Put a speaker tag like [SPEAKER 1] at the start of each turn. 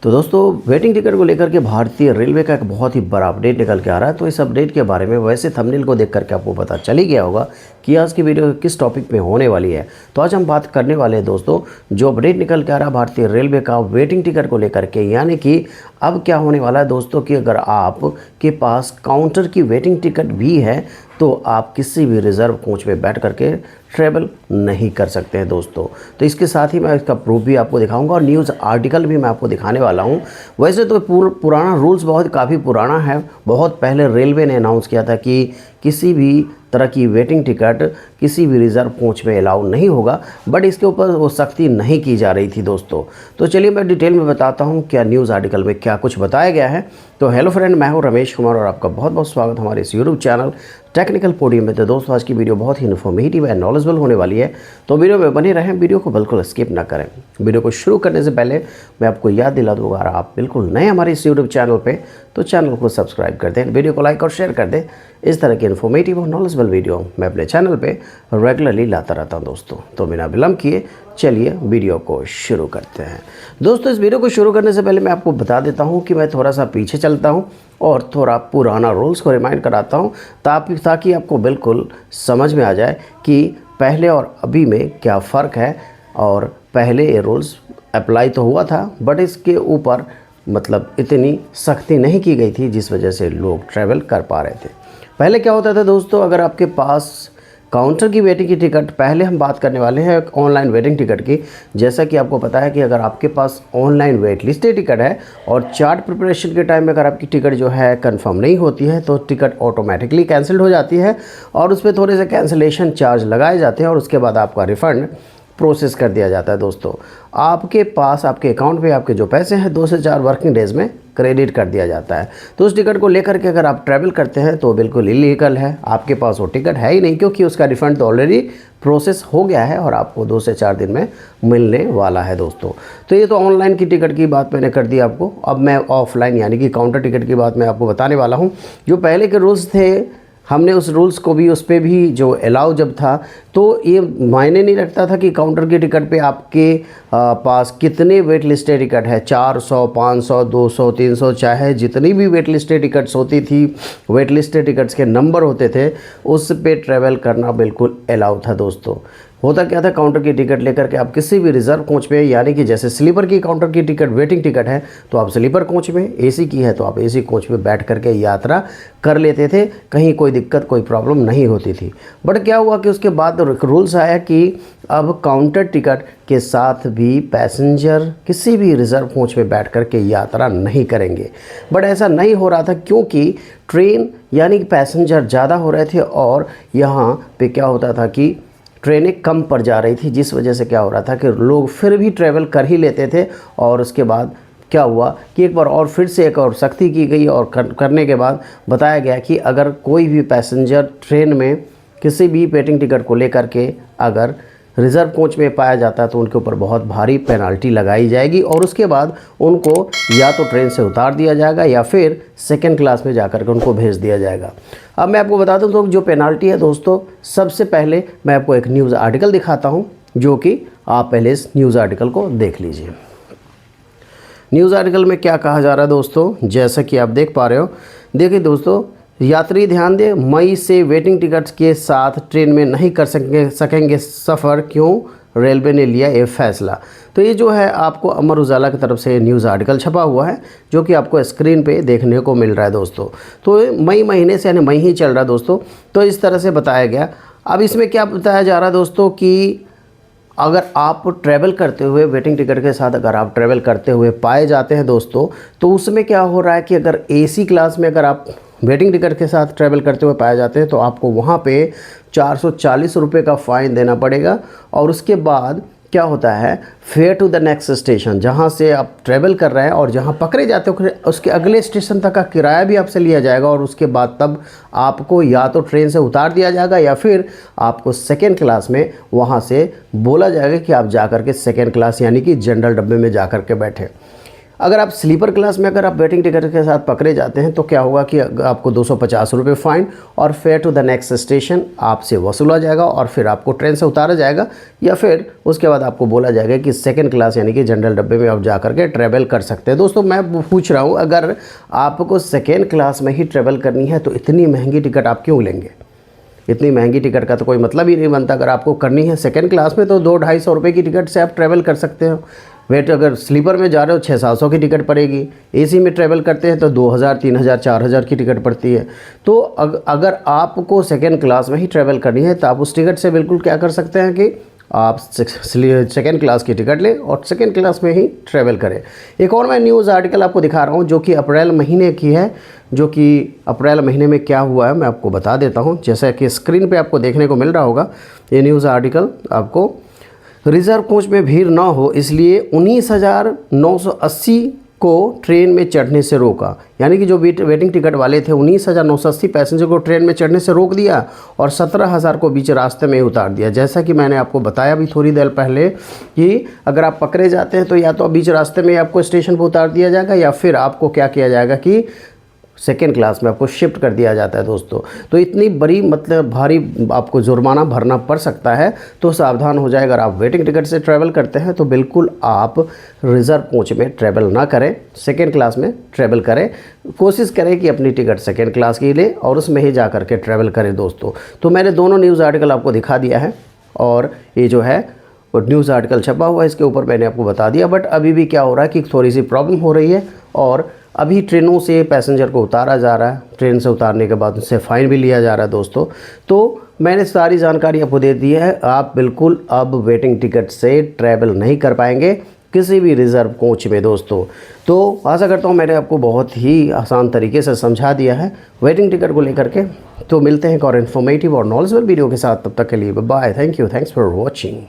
[SPEAKER 1] तो दोस्तों waiting ticket को लेकर के भारतीय रेलवे का एक बहुत ही बड़ा अपडेट निकल के आ रहा है। तो इस अपडेट के बारे में वैसे थंबनेल को देख करके आपको पता चल ही गया होगा कि आज की वीडियो किस टॉपिक पे होने वाली है। तो आज हम बात करने वाले हैं दोस्तों जो अपडेट निकल के आ रहा है भारतीय रेलवे का वेटिंग टिकट को लेकर के, यानी कि अब क्या होने वाला है दोस्तों कि अगर आपके पास काउंटर की वेटिंग टिकट भी है तो आप किसी भी रिज़र्व कोच में बैठ करके ट्रैवल नहीं कर सकते हैं दोस्तों। तो इसके साथ ही मैं इसका प्रूफ भी आपको दिखाऊंगा और न्यूज़ आर्टिकल भी मैं आपको दिखाने वाला हूं। वैसे तो पुराना रूल्स काफ़ी पुराना है। बहुत पहले रेलवे ने अनाउंस किया था कि किसी भी तरह की वेटिंग टिकट किसी भी रिज़र्व कोच में अलाउ नहीं होगा, बट इसके ऊपर वो सख्ती नहीं की जा रही थी दोस्तों। तो चलिए मैं डिटेल में बताता हूँ क्या न्यूज़ आर्टिकल में क्या कुछ बताया गया है। तो हेलो फ्रेंड, मैं हूँ रमेश कुमार और आपका बहुत बहुत स्वागत हमारे इस यूट्यूब चैनल टेक्निकल पोडियम में। तो दोस्तों आज की वीडियो बहुत ही इन्फॉर्मेटिव एंड नॉलेजेबल होने वाली है, तो वीडियो में बने रहें, वीडियो को बिल्कुल स्किप ना करें। वीडियो को शुरू करने से पहले मैं आपको याद दिला दूँगा, अगर आप बिल्कुल नए हमारे इस यूट्यूब चैनल पे तो चैनल को सब्सक्राइब कर दें, वीडियो को लाइक और शेयर कर दें। इस तरह की इन्फॉर्मेटिव और नॉलेजेबल वीडियो मैं अपने चैनल पे रेगुलरली लाता रहता हूं दोस्तों। तो बिना विलंब किए चलिए वीडियो को शुरू करते हैं। दोस्तों इस वीडियो को शुरू करने से पहले मैं आपको बता देता हूं कि मैं थोड़ा सा पीछे चलता हूं और थोड़ा पुराना रूल्स को रिमाइंड कराता हूं ताकि आपको बिल्कुल समझ में आ जाए कि पहले और अभी में क्या फ़र्क है। और पहले ये रूल्स अप्लाई तो हुआ था बट इसके ऊपर मतलब इतनी सख्ती नहीं की गई थी जिस वजह से लोग ट्रैवल कर पा रहे थे। पहले क्या होता था दोस्तों, अगर आपके पास काउंटर की वेटिंग की टिकट, पहले हम बात करने वाले हैं ऑनलाइन वेटिंग टिकट की। जैसा कि आपको पता है कि अगर आपके पास ऑनलाइन वेट लिस्ट टिकट है और चार्ट प्रिपरेशन के टाइम में अगर आपकी टिकट जो है कंफर्म नहीं होती है तो टिकट ऑटोमेटिकली कैंसिल हो जाती है और उस पर थोड़े से कैंसिलेशन चार्ज लगाए जाते हैं और उसके बाद आपका रिफ़ंड प्रोसेस कर दिया जाता है दोस्तों। आपके पास आपके अकाउंट पे आपके जो पैसे हैं 2 से 4 वर्किंग डेज़ में क्रेडिट कर दिया जाता है। तो उस टिकट को लेकर के अगर आप ट्रैवल करते हैं तो बिल्कुल इलीगल है, आपके पास वो टिकट है ही नहीं, क्योंकि उसका रिफ़ंड तो ऑलरेडी प्रोसेस हो गया है और आपको 2 से 4 दिन में मिलने वाला है दोस्तों। तो ये तो ऑनलाइन की टिकट की बात मैंने कर दी आपको। अब मैं ऑफलाइन यानी कि काउंटर टिकट की बात मैं आपको बताने वाला हूँ। जो पहले के रूल्स थे हमने उस रूल्स को भी, उस पर भी जो अलाउ जब था तो ये मायने नहीं रखता था कि काउंटर की टिकट पे आपके पास कितने वेट लिस्टेड टिकट है, 400, 500, 200, 300, चाहे जितनी भी वेट लिस्टेड टिकट्स होती थी, वेट लिस्टेड टिकट्स के नंबर होते थे, उस पे ट्रैवल करना बिल्कुल अलाउ था दोस्तों। होता क्या था, काउंटर की टिकट लेकर के आप किसी भी रिज़र्व कोच में, यानी कि जैसे स्लीपर की काउंटर की टिकट वेटिंग टिकट है तो आप स्लीपर कोच में, एसी की है तो आप एसी कोच में बैठ करके यात्रा कर लेते थे, कहीं कोई दिक्कत कोई प्रॉब्लम नहीं होती थी। बट क्या हुआ कि उसके बाद रूल्स आया कि अब काउंटर टिकट के साथ भी पैसेंजर किसी भी रिज़र्व कोच में बैठ करके यात्रा नहीं करेंगे। बट ऐसा नहीं हो रहा था क्योंकि ट्रेन यानी कि पैसेंजर ज़्यादा हो रहे थे और यहाँ पे क्या होता था कि ट्रेनें कम पड़ जा रही थी, जिस वजह से क्या हो रहा था कि लोग फिर भी ट्रैवल कर ही लेते थे। और उसके बाद क्या हुआ कि एक बार और फिर से एक और सख्ती की गई और करने के बाद बताया गया कि अगर कोई भी पैसेंजर ट्रेन में किसी भी वेटिंग टिकट को लेकर के अगर रिज़र्व कोच में पाया जाता है तो उनके ऊपर बहुत भारी पेनल्टी लगाई जाएगी और उसके बाद उनको या तो ट्रेन से उतार दिया जाएगा या फिर सेकंड क्लास में जाकर के उनको भेज दिया जाएगा। अब मैं आपको बता दूं तो जो पेनल्टी है दोस्तों, सबसे पहले मैं आपको एक न्यूज़ आर्टिकल दिखाता हूं, जो कि आप पहले इस न्यूज़ आर्टिकल को देख लीजिए। न्यूज़ आर्टिकल में क्या कहा जा रहा है दोस्तों, जैसा कि आप देख पा रहे हो। देखिए दोस्तों, यात्री ध्यान दें, मई से वेटिंग टिकट्स के साथ ट्रेन में नहीं कर सकेंगे सफ़र, क्यों रेलवे ने लिया ये फैसला। तो ये जो है आपको अमर उजाला की तरफ से न्यूज़ आर्टिकल छपा हुआ है, जो कि आपको स्क्रीन पे देखने को मिल रहा है दोस्तों। तो मई महीने से, यानी मई ही चल रहा है दोस्तों, तो इस तरह से बताया गया। अब इसमें क्या बताया जा रहा है दोस्तों कि अगर आप ट्रैवल करते हुए वेटिंग टिकट के साथ अगर आप ट्रैवल करते हुए पाए जाते हैं दोस्तों, तो उसमें क्या हो रहा है कि अगर एसी क्लास में अगर आप वेटिंग टिकट के साथ ट्रैवल करते हुए पाए जाते हैं तो आपको वहाँ पे 440 रुपये का फ़ाइन देना पड़ेगा। और उसके बाद क्या होता है, fare to the next station, जहाँ से आप ट्रैवल कर रहे हैं और जहाँ पकड़े जाते हो उसके अगले स्टेशन तक का किराया भी आपसे लिया जाएगा और उसके बाद तब आपको या तो ट्रेन से उतार दिया जाएगा या फिर आपको सेकेंड क्लास में वहाँ से बोला जाएगा कि आप जा कर के सेकेंड क्लास यानी कि जनरल डब्बे में जा कर के बैठे। अगर आप स्लीपर क्लास में अगर आप वेटिंग टिकट के साथ पकड़े जाते हैं तो क्या होगा कि आपको 250 रुपये फ़ाइन और fare to the next station आपसे वसूला जाएगा और फिर आपको ट्रेन से उतारा जाएगा, या फिर उसके बाद आपको बोला जाएगा कि सेकंड क्लास यानी कि जनरल डब्बे में आप जा करके ट्रैवल कर सकते हैं। दोस्तों मैं पूछ रहा हूँ, अगर आपको सेकेंड क्लास में ही ट्रैवल करनी है तो इतनी महंगी टिकट आप क्यों लेंगे? इतनी महंगी टिकट का तो कोई मतलब ही नहीं बनता। अगर आपको करनी है सेकंड क्लास में तो 200-250 रुपये की टिकट से आप ट्रैवल कर सकते हो। वेट अगर स्लीपर में जा रहे हो 600-700 की टिकट पड़ेगी, एसी में ट्रैवल करते हैं तो 2000, 3000, 4000 की टिकट पड़ती है। तो अगर आपको सेकंड क्लास में ही ट्रैवल करनी है तो आप उस टिकट से बिल्कुल क्या कर सकते हैं कि आप सेकेंड क्लास की टिकट लें और सेकेंड क्लास में ही ट्रैवल करें। एक और मैं न्यूज़ आर्टिकल आपको दिखा रहा हूँ जो कि अप्रैल महीने की है, जो कि अप्रैल महीने में क्या हुआ है मैं आपको बता देता हूँ। जैसा कि स्क्रीन पे आपको देखने को मिल रहा होगा ये न्यूज़ आर्टिकल आपको, रिजर्व कोच में भीड़ ना हो इसलिए 19,980 को ट्रेन में चढ़ने से रोका। यानी कि जो वेटिंग टिकट वाले थे 19,980 पैसेंजर को ट्रेन में चढ़ने से रोक दिया और 17,000 को बीच रास्ते में ही उतार दिया। जैसा कि मैंने आपको बताया भी थोड़ी देर पहले कि अगर आप पकड़े जाते हैं तो या तो बीच रास्ते में आपको स्टेशन पर उतार दिया जाएगा या फिर आपको क्या किया जाएगा कि सेकेंड क्लास में आपको शिफ्ट कर दिया जाता है। दोस्तों तो इतनी बड़ी मतलब भारी आपको जुर्माना भरना पड़ सकता है, तो सावधान हो जाए। अगर आप वेटिंग टिकट से ट्रैवल करते हैं तो बिल्कुल आप रिज़र्व कोच में ट्रैवल ना करें, सेकेंड क्लास में ट्रैवल करें। कोशिश करें कि अपनी टिकट सेकेंड क्लास की लें और उसमें ही जा करके ट्रैवल करें। दोस्तों तो मैंने दोनों न्यूज़ आर्टिकल आपको दिखा दिया है और ये जो है न्यूज़ आर्टिकल छपा हुआ है इसके ऊपर मैंने आपको बता दिया। बट अभी भी क्या हो रहा है कि थोड़ी सी प्रॉब्लम हो रही है और अभी ट्रेनों से पैसेंजर को उतारा जा रहा है, ट्रेन से उतारने के बाद उससे फ़ाइन भी लिया जा रहा है। दोस्तों तो मैंने सारी जानकारी आपको दे दी है, आप बिल्कुल अब वेटिंग टिकट से ट्रैवल नहीं कर पाएंगे किसी भी रिज़र्व कोच में। दोस्तों तो आशा करता हूँ मैंने आपको बहुत ही आसान तरीके से समझा दिया है वेटिंग टिकट को लेकर के। तो मिलते हैं एक और इन्फॉर्मेटिव और नॉलेजेबल वीडियो के साथ, तब तक के लिए bye, thank you, thanks for watching.